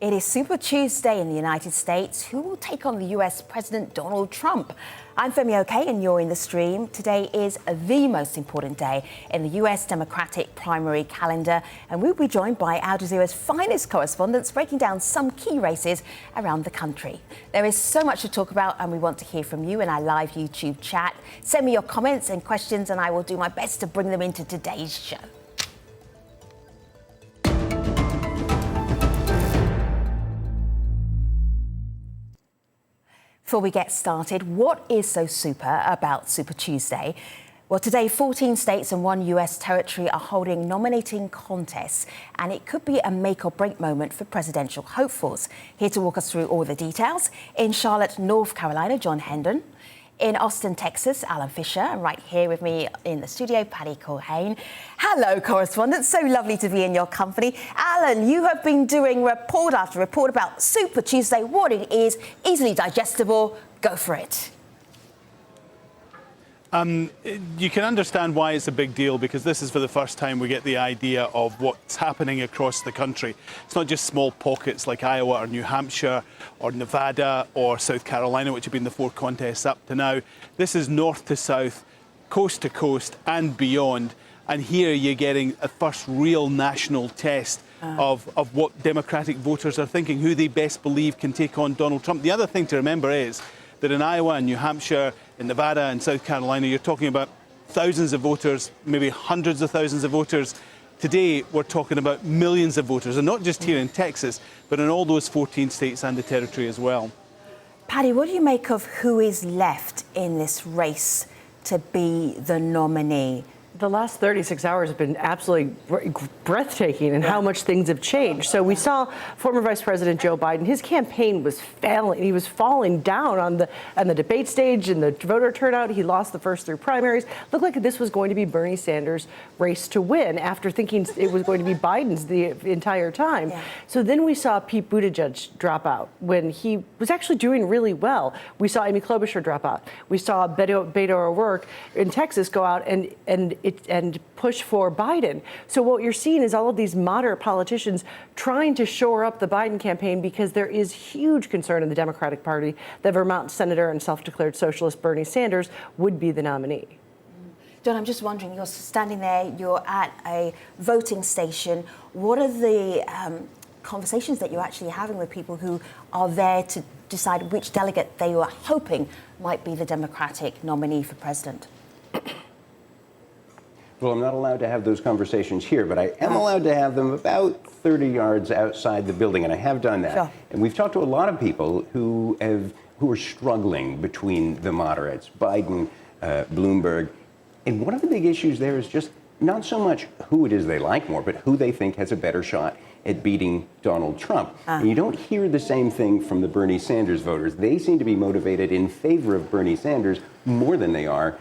It is Super Tuesday in the United States. Who will take on the US President Donald Trump? I'm Femi Oke and you're in the stream. Today is the most important day in the US Democratic primary calendar, and we'll be joined by Al Jazeera's finest correspondents breaking down some key races around the country. There is so much to talk about and we want to hear from you in our live YouTube chat. Send me your comments and questions and I will do my best to bring them into today's show. Before we get started, what is so super about Super Tuesday? Well, today, 14 states and one US territory are holding nominating contests, and it could be a make or break moment for presidential hopefuls. Here to walk us through all the details, in Charlotte, North Carolina, John Hendon. In Austin, Texas, Alan Fisher, and right here with me in the studio, Paddy Culhane. Hello, correspondents. So lovely to be in your company. Alan, you have been doing report after report about Super Tuesday, what it is, easily digestible. Go for it. You can understand why it's a big deal, because this is for the first time we get the idea of what's happening across the country. It's not just small pockets like Iowa or New Hampshire or Nevada or South Carolina, which have been the four contests up to now. This is north to south, coast to coast and beyond. And here you're getting a first real national test of what Democratic voters are thinking, who they best believe can take on Donald Trump. The other thing to remember is that in Iowa and New Hampshire, in Nevada and South Carolina, you're talking about thousands of voters, maybe hundreds of thousands of voters. Today, we're talking about millions of voters, and not just here in Texas, but in all those 14 states and the territory as well. Paddy, what do you make of who is left in this race to be the nominee? The last 36 hours have been absolutely breathtaking in how much things have changed. So we saw former Vice President Joe Biden, his campaign was failing. He was falling down on the debate stage and the voter turnout. He lost the first three primaries. Looked like this was going to be Bernie Sanders' race to win after thinking it was going to be Biden's the entire time. Yeah. So then we saw Pete Buttigieg drop out when he was actually doing really well. We saw Amy Klobuchar drop out. We saw Beto O'Rourke in Texas go out and push for Biden. So what you're seeing is all of these moderate politicians trying to shore up the Biden campaign, because there is huge concern in the Democratic Party that Vermont Senator and self-declared socialist Bernie Sanders would be the nominee. John, I'm just wondering, you're standing there, you're at a voting station. What are the conversations that you're actually having with people who are there to decide which delegate they were hoping might be the Democratic nominee for president? Well, I'm not allowed to have those conversations here, but I am allowed to have them about 30 yards outside the building, and I have done that. Sure. And we've talked to a lot of people who are struggling between the moderates, Biden, Bloomberg, and one of the big issues there is just not so much who it is they like more, but who they think has a better shot at beating Donald Trump. And you don't hear the same thing from the Bernie Sanders voters. They seem to be motivated in favor of Bernie Sanders more than they are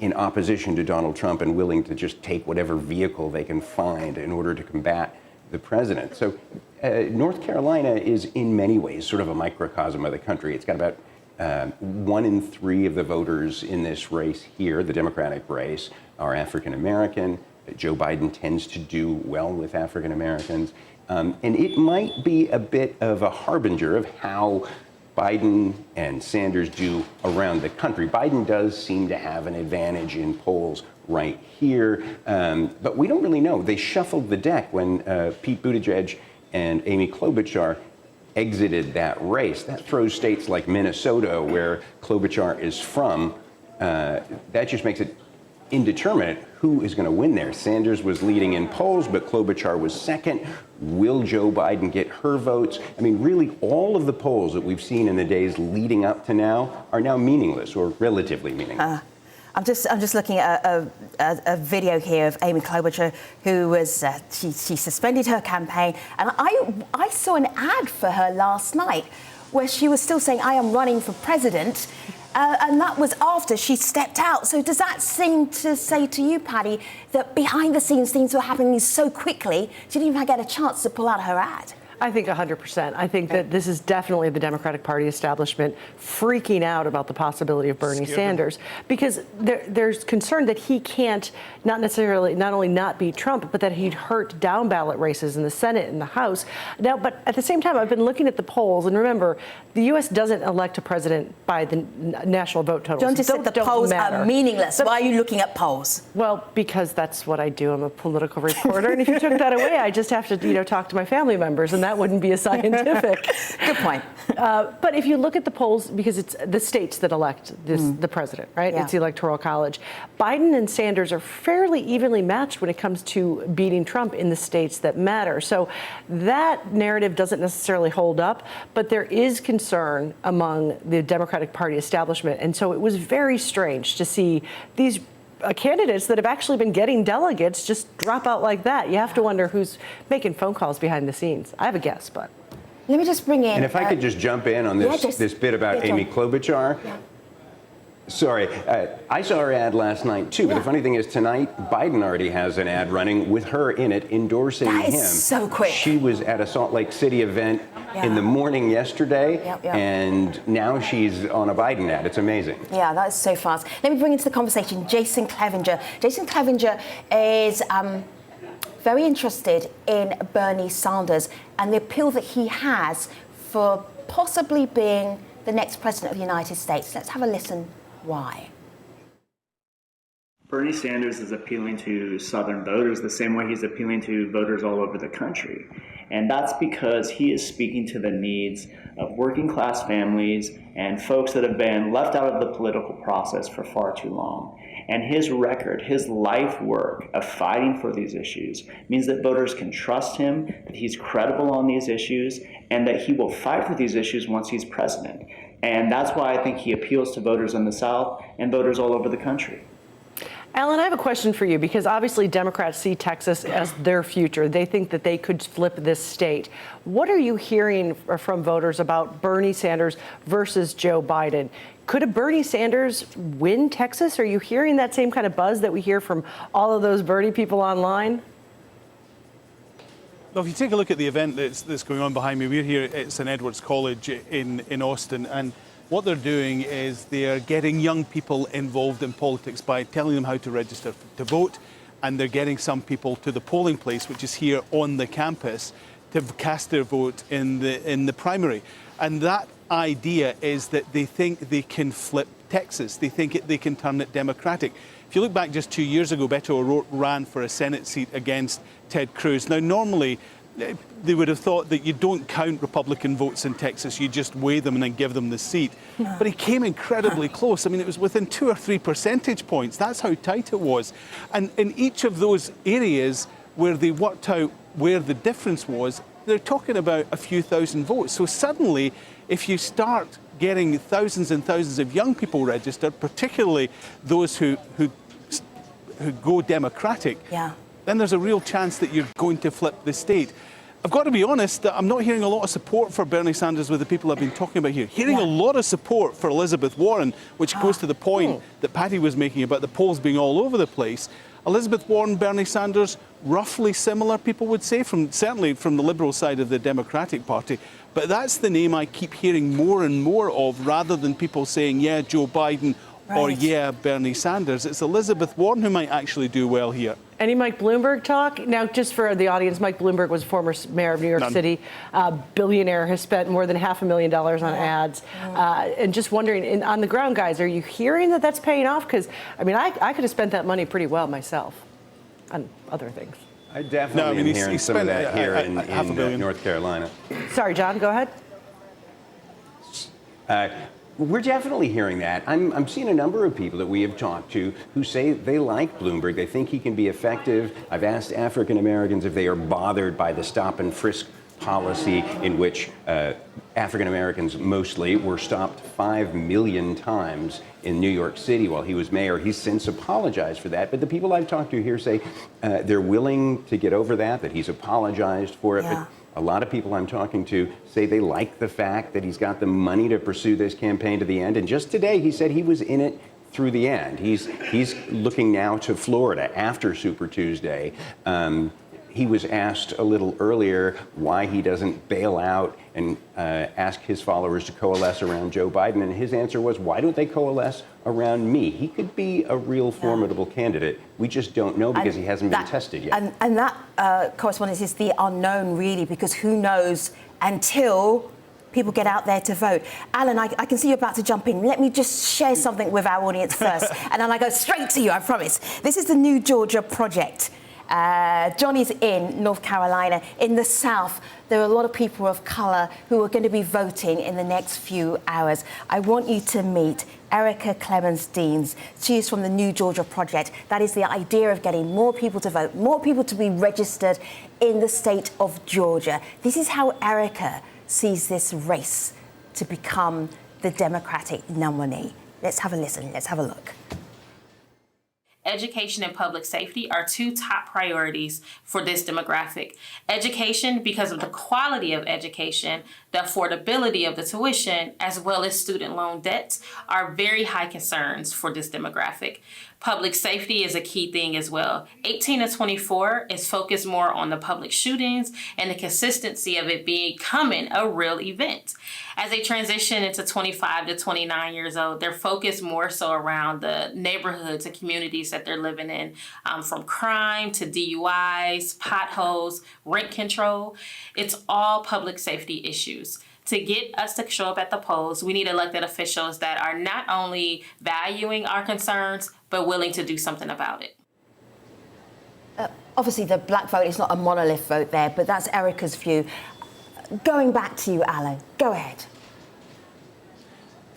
in opposition to Donald Trump, and willing to just take whatever vehicle they can find in order to combat the president. So North Carolina is in many ways sort of a microcosm of the country. It's got about 1 in 3 of the voters in this race here, the Democratic race, are African American. Joe Biden tends to do well with African Americans. And it might be a bit of a harbinger of how Biden and Sanders do around the country. Biden does seem to have an advantage in polls right here, but we don't really know. They shuffled the deck when Pete Buttigieg and Amy Klobuchar exited that race. That throws states like Minnesota, where Klobuchar is from, that just makes it indeterminate who is going to win there. Sanders was leading in polls, but Klobuchar was second. Will Joe Biden get her votes? I mean, really, all of the polls that we've seen in the days leading up to now are now meaningless, or relatively meaningless. I'm just looking at a video here of Amy Klobuchar, who was she suspended her campaign, and I saw an ad for her last night where she was still saying, "I am running for president." And that was after she stepped out. So does that seem to say to you, Paddy, that behind the scenes things were happening so quickly, she didn't even get a chance to pull out her ad? I think 100%. I think that this is definitely the Democratic Party establishment freaking out about the possibility of Bernie Sanders, because there's concern that he can't not only not beat Trump, but that he'd hurt down ballot races in the Senate and the House. Now, but at the same time, I've been looking at the polls, and remember, the U.S. doesn't elect a president by the national vote totals. John just said the polls are meaningless. Why are you looking at polls? Well, because that's what I do. I'm a political reporter, and if you took that away, I just have to, talk to my family members, and that wouldn't be as scientific. Good point. But if you look at the polls, because it's the states that elect the president, right? Yeah. It's the Electoral College. Biden and Sanders are fairly evenly matched when it comes to beating Trump in the states that matter. So that narrative doesn't necessarily hold up, but there is concern among the Democratic Party establishment. And so it was very strange to see these candidates that have actually been getting delegates just drop out like that. You have to wonder who's making phone calls behind the scenes. I have a guess, but. Let me just bring in. And if I could just jump in on this bit about Amy Klobuchar. Yeah. Sorry, I saw her ad last night too, but the funny thing is tonight, Biden already has an ad running with her in it endorsing him. That is so quick. She was at a Salt Lake City event in the morning yesterday, and now she's on a Biden ad. It's amazing. Yeah, that is so fast. Let me bring into the conversation Jason Clevenger. Jason Clevenger is very interested in Bernie Sanders and the appeal that he has for possibly being the next president of the United States. Let's have a listen. Why? Bernie Sanders is appealing to Southern voters the same way he's appealing to voters all over the country. And that's because he is speaking to the needs of working class families and folks that have been left out of the political process for far too long. And his record, his life work of fighting for these issues means that voters can trust him, that he's credible on these issues, and that he will fight for these issues once he's president. And that's why I think he appeals to voters in the South and voters all over the country. Alan, I have a question for you, because obviously Democrats see Texas as their future. They think that they could flip this state. What are you hearing from voters about Bernie Sanders versus Joe Biden? Could a Bernie Sanders win Texas? Are you hearing that same kind of buzz that we hear from all of those Bernie people online? Well, if you take a look at the event that's going on behind me, we're here at St. Edward's College in Austin, and what they're doing is they're getting young people involved in politics by telling them how to register to vote, and they're getting some people to the polling place, which is here on the campus, to cast their vote in the primary. And that idea is that they think they can flip Texas. They think they can turn it Democratic. If you look back just 2 years ago, Beto O'Rourke ran for a Senate seat against Ted Cruz. Now, normally, they would have thought that you don't count Republican votes in Texas, you just weigh them and then give them the seat. But he came incredibly close. I mean, it was within 2 or 3 percentage points. That's how tight it was. And in each of those areas where they worked out where the difference was, they're talking about a few thousand votes. So suddenly, if you start getting thousands and thousands of young people registered, particularly those who go Democratic, then there's a real chance that you're going to flip the state. I've got to be honest, I'm not hearing a lot of support for Bernie Sanders with the people I've been talking about here. Hearing a lot of support for Elizabeth Warren, which goes to the point that Patty was making about the polls being all over the place. Elizabeth Warren, Bernie Sanders, roughly similar, people would say, certainly from the Liberal side of the Democratic Party. But that's the name I keep hearing more and more of, rather than people saying, yeah, Joe Biden, or yeah, Bernie Sanders. It's Elizabeth Warren who might actually do well here. Any Mike Bloomberg talk? Now, just for the audience, Mike Bloomberg was former mayor of New York City, billionaire, has spent more than $500,000 on ads. And just wondering, on the ground, guys, are you hearing that that's paying off? Because, I mean, I could have spent that money pretty well myself on other things. I definitely am hearing some of that here in North Carolina. Sorry, John, go ahead. We're definitely hearing that. I'm seeing a number of people that we have talked to who say they like Bloomberg. They think he can be effective. I've asked African Americans if they are bothered by the stop and frisk policy in which African Americans mostly were stopped 5 million times in New York City while he was mayor. He's since apologized for that. But the people I've talked to here say they're willing to get over that he's apologized for it. But a lot of people I'm talking to say they like the fact that he's got the money to pursue this campaign to the end. And just today, he said he was in it through the end. He's looking now to Florida after Super Tuesday. He was asked a little earlier why he doesn't bail out and ask his followers to coalesce around Joe Biden, and his answer was, why don't they coalesce around me? He could be a real formidable candidate. We just don't know because he hasn't been tested yet. And that correspondence is the unknown, really, because who knows until people get out there to vote. Alan, I can see you're about to jump in. Let me just share something with our audience first, and then I go straight to you, I promise. This is the New Georgia Project. Johnny's in North Carolina. In the South, there are a lot of people of colour who are going to be voting in the next few hours. I want you to meet Erica Clemens-Deans. She is from the New Georgia Project. That is the idea of getting more people to vote, more people to be registered in the state of Georgia. This is how Erica sees this race to become the Democratic nominee. Let's have a listen. Let's have a look. Education and public safety are two top priorities for this demographic. Education, because of the quality of education, the affordability of the tuition, as well as student loan debts, are very high concerns for this demographic. Public safety is a key thing as well. 18 to 24 is focused more on the public shootings and the consistency of it becoming a real event. As they transition into 25 to 29 years old, they're focused more so around the neighborhoods and communities that they're living in, from crime to DUIs, potholes, rent control. It's all public safety issues. To get us to show up at the polls, we need elected officials that are not only valuing our concerns, but willing to do something about it. Obviously, the black vote is not a monolith vote there, but that's Erica's view. Going back to you, Alan, go ahead.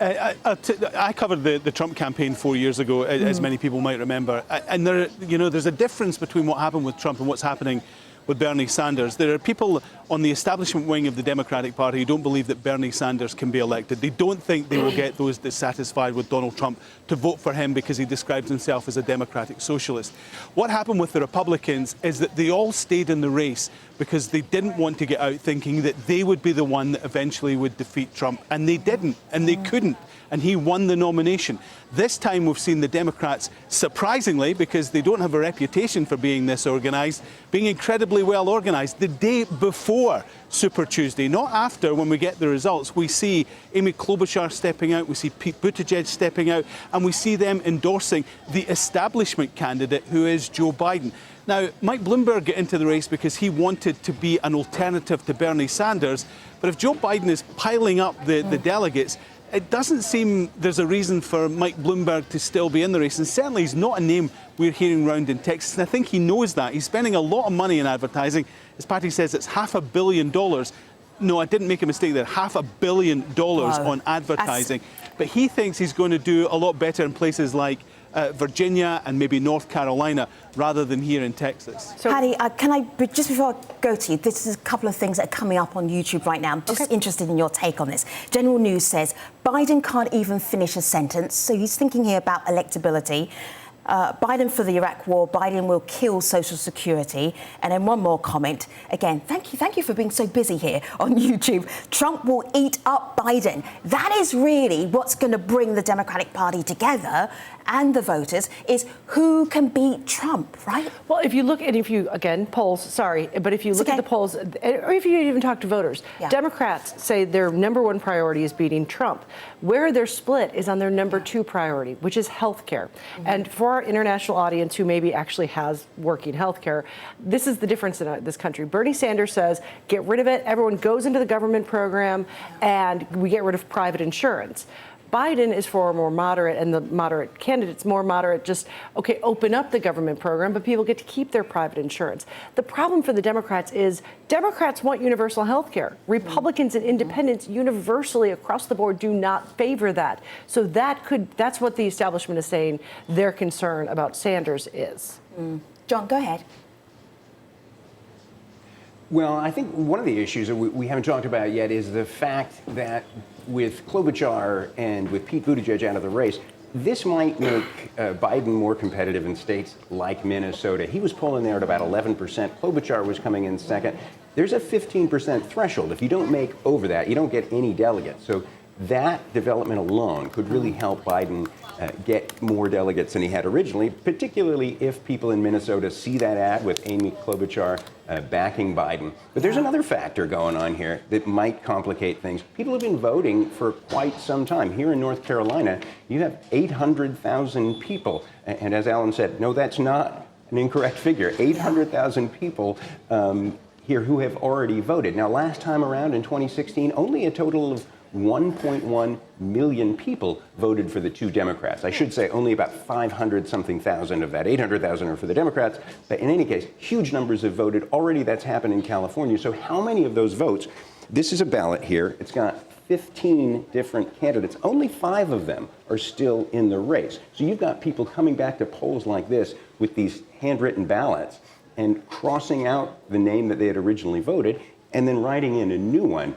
I covered the Trump campaign 4 years ago, as many people might remember. And there's a difference between what happened with Trump and what's happening with Bernie Sanders. There are people on the establishment wing of the Democratic Party who don't believe that Bernie Sanders can be elected. They don't think they will get those dissatisfied with Donald Trump to vote for him because he describes himself as a democratic socialist. What happened with the Republicans is that they all stayed in the race because they didn't want to get out thinking that they would be the one that eventually would defeat Trump. And they didn't, and they couldn't. And he won the nomination. This time we've seen the Democrats, surprisingly, because they don't have a reputation for being this organised, being incredibly well organised. The day before Super Tuesday, not after, when we get the results, we see Amy Klobuchar stepping out, we see Pete Buttigieg stepping out, and we see them endorsing the establishment candidate, who is Joe Biden. Now, Mike Bloomberg got into the race because he wanted to be an alternative to Bernie Sanders, but if Joe Biden is piling up the delegates, it doesn't seem there's a reason for Mike Bloomberg to still be in the race. And certainly he's not a name we're hearing around in Texas. And I think he knows that. He's spending a lot of money in advertising. As Patty says, it's $500 million. No, I didn't make a mistake there. $500 million on advertising. But he thinks he's going to do a lot better in places like Virginia and maybe North Carolina rather than here in Texas. So, Patty, can I, just before I go to you, this is a couple of things that are coming up on YouTube right now. I'm just interested in your take on this. General News says Biden can't even finish a sentence, so he's thinking here about electability. Biden for the Iraq war, Biden will kill Social Security. And then one more comment. Again, thank you for being so busy here on YouTube. Trump will eat up Biden. That is really what's going to bring the Democratic Party together and the voters, is who can beat Trump, right? Well, if you look, and if you, again, polls, sorry, but if you look at the polls, or if you even talk to voters, Democrats say their number one priority is beating Trump. Where they're split is on their number two priority, which is health care. And for our international audience who maybe actually has working health care, this is the difference in this country. Bernie Sanders says, get rid of it, everyone goes into the government program, and we get rid of private insurance. Biden is for a more moderate, and the moderate candidate's more moderate, just, okay, open up the government program, but people get to keep their private insurance. The problem for the Democrats is Democrats want universal health care. Republicans and independents universally across the board do not favor that. So that's what the establishment is saying their concern about Sanders is. John, go ahead. Well, I think one of the issues that we haven't talked about yet is the fact that with Klobuchar and with Pete Buttigieg out of the race, this might make Biden more competitive in states like Minnesota. He was polling there at about 11%. Klobuchar was coming in second. There's a 15% threshold. If you don't make over that, you don't get any delegates. So That development alone could really help Biden get more delegates than he had originally, particularly if people in Minnesota see that ad with Amy Klobuchar backing Biden. But there's another factor going on here that might complicate things. People have been voting for quite some time. Here in North Carolina, you have 800,000 people. And as Alan said, no, that's not an incorrect figure. 800,000 people here who have already voted. Now, last time around in 2016, only a total of 1.1 million people voted for the two Democrats. I should say only about 500-something thousand of that 800,000 are for the Democrats. But in any case, huge numbers have voted. Already that's happened in California. So how many of those votes? This is a ballot here. It's got 15 different candidates. Only 5 of them are still in the race. So you've got people coming back to polls like this with these handwritten ballots and crossing out the name that they had originally voted and then writing in a new one.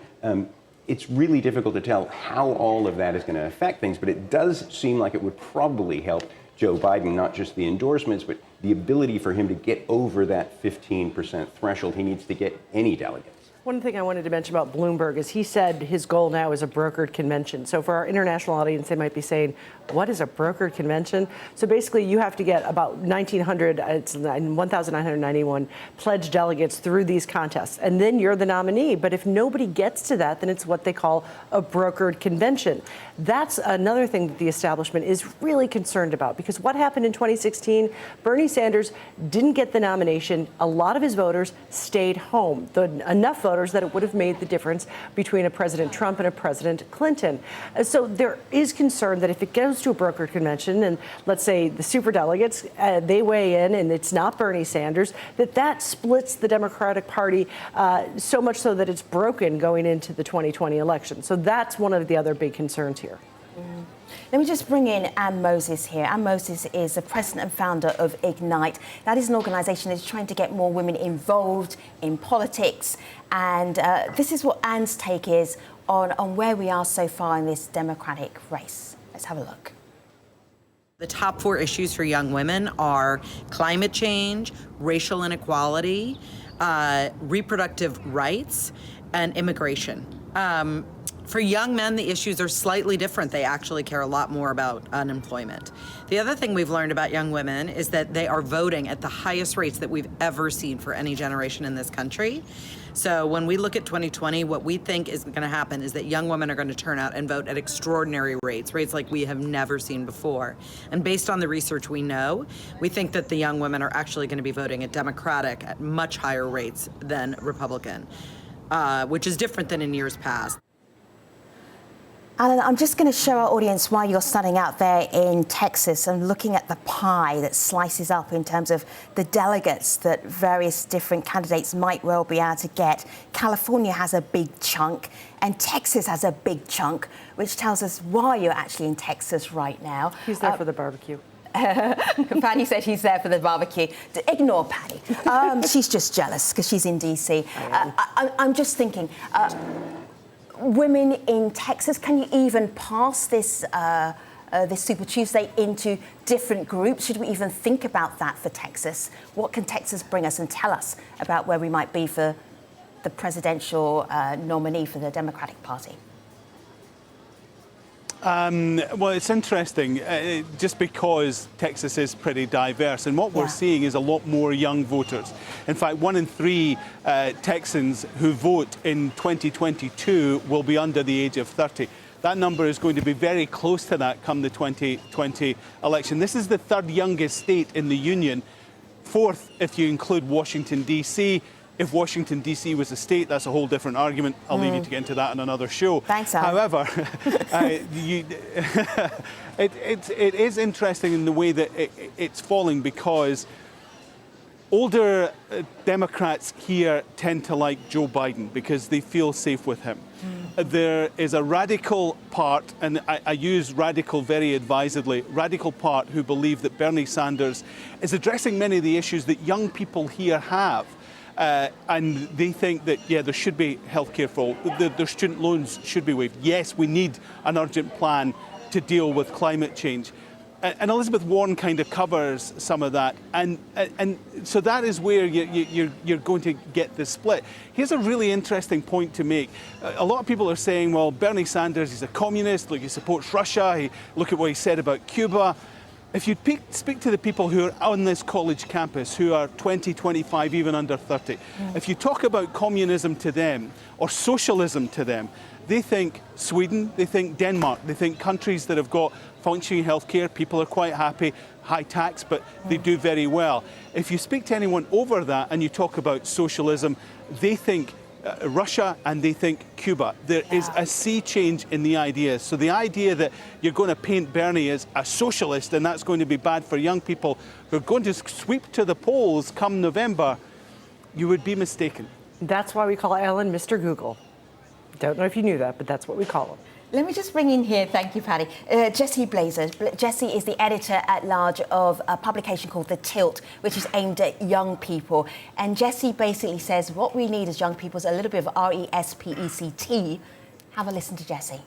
It's really difficult to tell how all of that is going to affect things, but it does seem like it would probably help Joe Biden, not just the endorsements, but the ability for him to get over that 15% threshold. He needs to get any delegates. One thing I wanted to mention about Bloomberg is he said his goal now is a brokered convention. So for our international audience, they might be saying, what is a brokered convention? So basically, you have to get about 1,991 pledged delegates through these contests, and then you're the nominee. But if nobody gets to that, then it's what they call a brokered convention. That's another thing that the establishment is really concerned about, because what happened in 2016, Bernie Sanders didn't get the nomination. A lot of his voters stayed home, enough voters that it would have made the difference between a President Trump and a President Clinton. So there is concern that if it goes to a brokered convention, and let's say the superdelegates, they weigh in, and it's not Bernie Sanders, that splits the Democratic Party so much so that it's broken going into the 2020 election. So that's one of the other big concerns here. Let me just bring in Ann Moses here. Ann Moses is the president and founder of Ignite. That is an organisation that is trying to get more women involved in politics. And this is what Ann's take is on where we are so far in this Democratic race. Let's have a look. The top 4 issues for young women are climate change, racial inequality, reproductive rights, and immigration. For young men, the issues are slightly different. They actually care a lot more about unemployment. The other thing we've learned about young women is that they are voting at the highest rates that we've ever seen for any generation in this country. So when we look at 2020, what we think is going to happen is that young women are going to turn out and vote at extraordinary rates like we have never seen before. And based on the research we know, we think that the young women are actually going to be voting at Democratic at much higher rates than Republican, which is different than in years past. Alan, I'm just going to show our audience why you're standing out there in Texas and looking at the pie that slices up in terms of the delegates that various different candidates might well be able to get. California has a big chunk and Texas has a big chunk, which tells us why you're actually in Texas right now. He's there for the barbecue. Patty said he's there for the barbecue. Ignore Patty. She's just jealous because she's in D.C. I'm just thinking... women in Texas, can you even pass this Super Tuesday into different groups? Should we even think about that for Texas? What can Texas bring us and tell us about where we might be for the presidential nominee for the Democratic Party? Well, it's interesting, just because Texas is pretty diverse, and what we're seeing is a lot more young voters. In fact, 1 in 3 Texans who vote in 2022 will be under the age of 30. That number is going to be very close to that come the 2020 election. This is the 3rd youngest state in the union, 4th if you include Washington, D.C. If Washington, D.C. was a state, that's a whole different argument. I'll leave you to get into that on another show. Thanks, Al. However, it is interesting in the way that it's falling, because older Democrats here tend to like Joe Biden because they feel safe with him. There is a radical part, and I use radical very advisedly, radical part who believe that Bernie Sanders is addressing many of the issues that young people here have. And they think that, there should be healthcare for all. Their student loans should be waived. Yes, we need an urgent plan to deal with climate change. and Elizabeth Warren kind of covers some of that, and so that is where you're going to get the split. Here's a really interesting point to make. A lot of people are saying, well, Bernie Sanders, he's a communist, look, he supports Russia, look at what he said about Cuba. If you speak to the people who are on this college campus, who are 20, 25, even under 30, if you talk about communism to them or socialism to them, they think Sweden, they think Denmark, they think countries that have got functioning healthcare, people are quite happy, high tax, but they do very well. If you speak to anyone over that and you talk about socialism, they think Russia and they think Cuba. There is a sea change in the ideas. So the idea that you're going to paint Bernie as a socialist and that's going to be bad for young people who are going to sweep to the polls come November, you would be mistaken. That's why we call Alan Mr. Google. Don't know if you knew that, but that's what we call him. Let me just bring in here, thank you, Patty, Jesse Blazer. Jesse is the editor-at-large of a publication called The Tilt, which is aimed at young people. And Jesse basically says what we need as young people is a little bit of RESPECT. Have a listen to Jesse.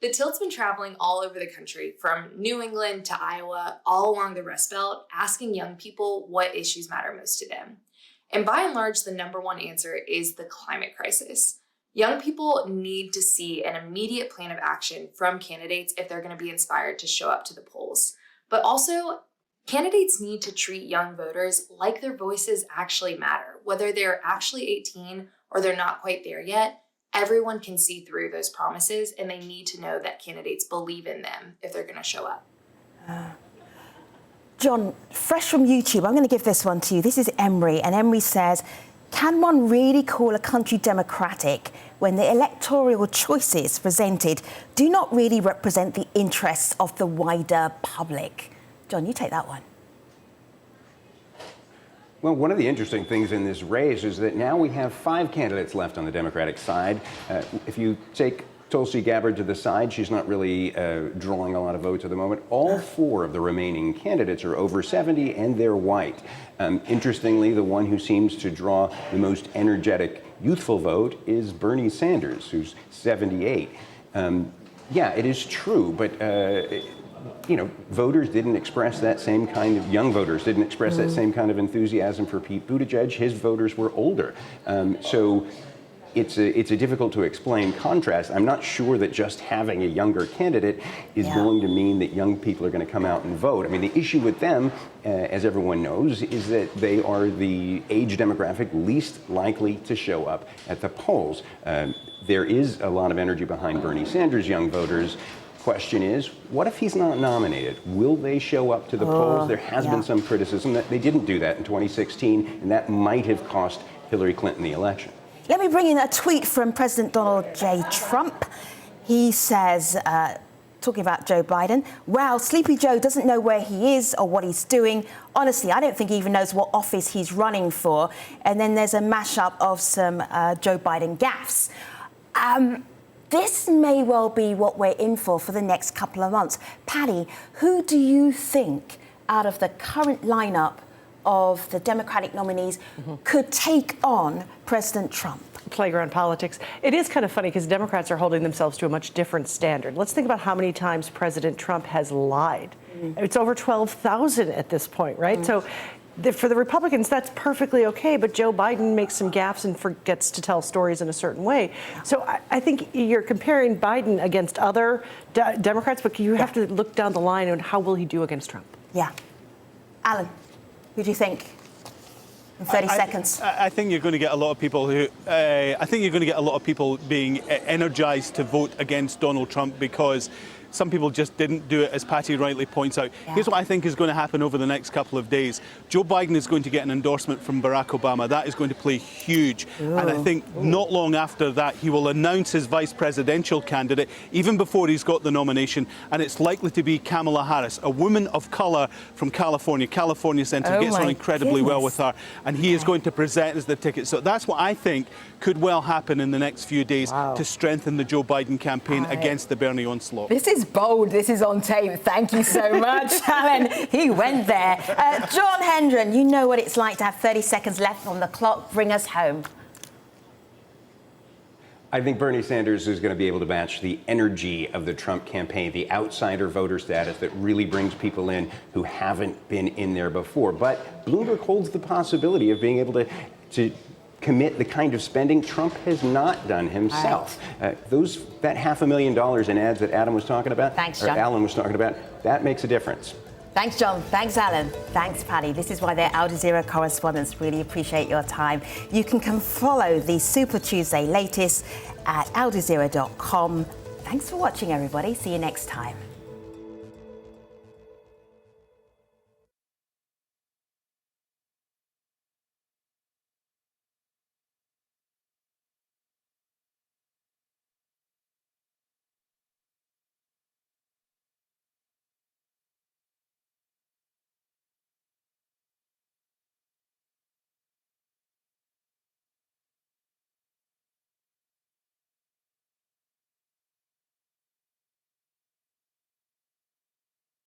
The Tilt's been traveling all over the country, from New England to Iowa, all along the Rust Belt, asking young people what issues matter most to them. And by and large, the number one answer is the climate crisis. Young people need to see an immediate plan of action from candidates if they're going to be inspired to show up to the polls. But also, candidates need to treat young voters like their voices actually matter. Whether they're actually 18 or they're not quite there yet, everyone can see through those promises, and they need to know that candidates believe in them if they're going to show up. John, fresh from YouTube, I'm going to give this one to you. This is Emery, and Emery says, can one really call a country democratic when the electoral choices presented do not really represent the interests of the wider public? John, you take that one. Well, one of the interesting things in this race is that now we have 5 candidates left on the Democratic side. If you take Tulsi Gabbard to the side, she's not really drawing a lot of votes at the moment. All 4 of the remaining candidates are over 70 and they're white. Interestingly, the one who seems to draw the most energetic youthful vote is Bernie Sanders, who's 78. Yeah, it is true, but you know, voters didn't express that same kind of, young voters didn't express that same kind of enthusiasm for Pete Buttigieg. His voters were older. So it's a difficult to explain contrast. I'm not sure that just having a younger candidate is going to mean that young people are going to come out and vote. I mean, the issue with them, as everyone knows, is that they are the age demographic least likely to show up at the polls. There is a lot of energy behind Bernie Sanders' young voters. Question is, what if he's not nominated? Will they show up to the polls? There has been some criticism that they didn't do that in 2016, and that might have cost Hillary Clinton the election. Let me bring in a tweet from President Donald J. Trump. He says, talking about Joe Biden, wow, Sleepy Joe doesn't know where he is or what he's doing. Honestly, I don't think he even knows what office he's running for. And then there's a mashup of some Joe Biden gaffes. This may well be what we're in for the next couple of months. Patty, who do you think out of the current lineup of the Democratic nominees could take on President Trump? Playground politics. It is kind of funny because Democrats are holding themselves to a much different standard. Let's think about how many times President Trump has lied. It's over 12,000 at this point, right? So for the Republicans, that's perfectly okay, but Joe Biden makes some gaffes and forgets to tell stories in a certain way. So I think you're comparing Biden against other Democrats, but you have to look down the line and how will he do against Trump? Yeah. Alan, who do you think? In 30 seconds. I think you're going to get a lot of people who. I think you're going to get a lot of people being energized to vote against Donald Trump because some people just didn't do it, as Patty rightly points out. Here's what I think is going to happen over the next couple of days. Joe Biden is going to get an endorsement from Barack Obama. That is going to play huge. And I think not long after that, he will announce his vice presidential candidate, even before he's got the nomination. And it's likely to be Kamala Harris, a woman of color from California. California Center gets on incredibly well with her. And he is going to present as the ticket. So that's what I think could well happen in the next few days to strengthen the Joe Biden campaign against the Bernie onslaught. This is bold. This is on tape. Thank you so much, Alan. He went there. John Hendren, you know what it's like to have 30 seconds left on the clock. Bring us home. I think Bernie Sanders is going to be able to match the energy of the Trump campaign, the outsider voter status that really brings people in who haven't been in there before. But Bloomberg holds the possibility of being able to commit the kind of spending Trump has not done himself. That $500,000 in ads that Adam was talking about, Thanks, or John. Alan was talking about, that makes a difference. Thanks, John. Thanks, Alan. Thanks, Paddy. This is why they're Al Jazeera correspondents. Really appreciate your time. You can come follow the Super Tuesday latest at aljazeera.com. Thanks for watching, everybody. See you next time.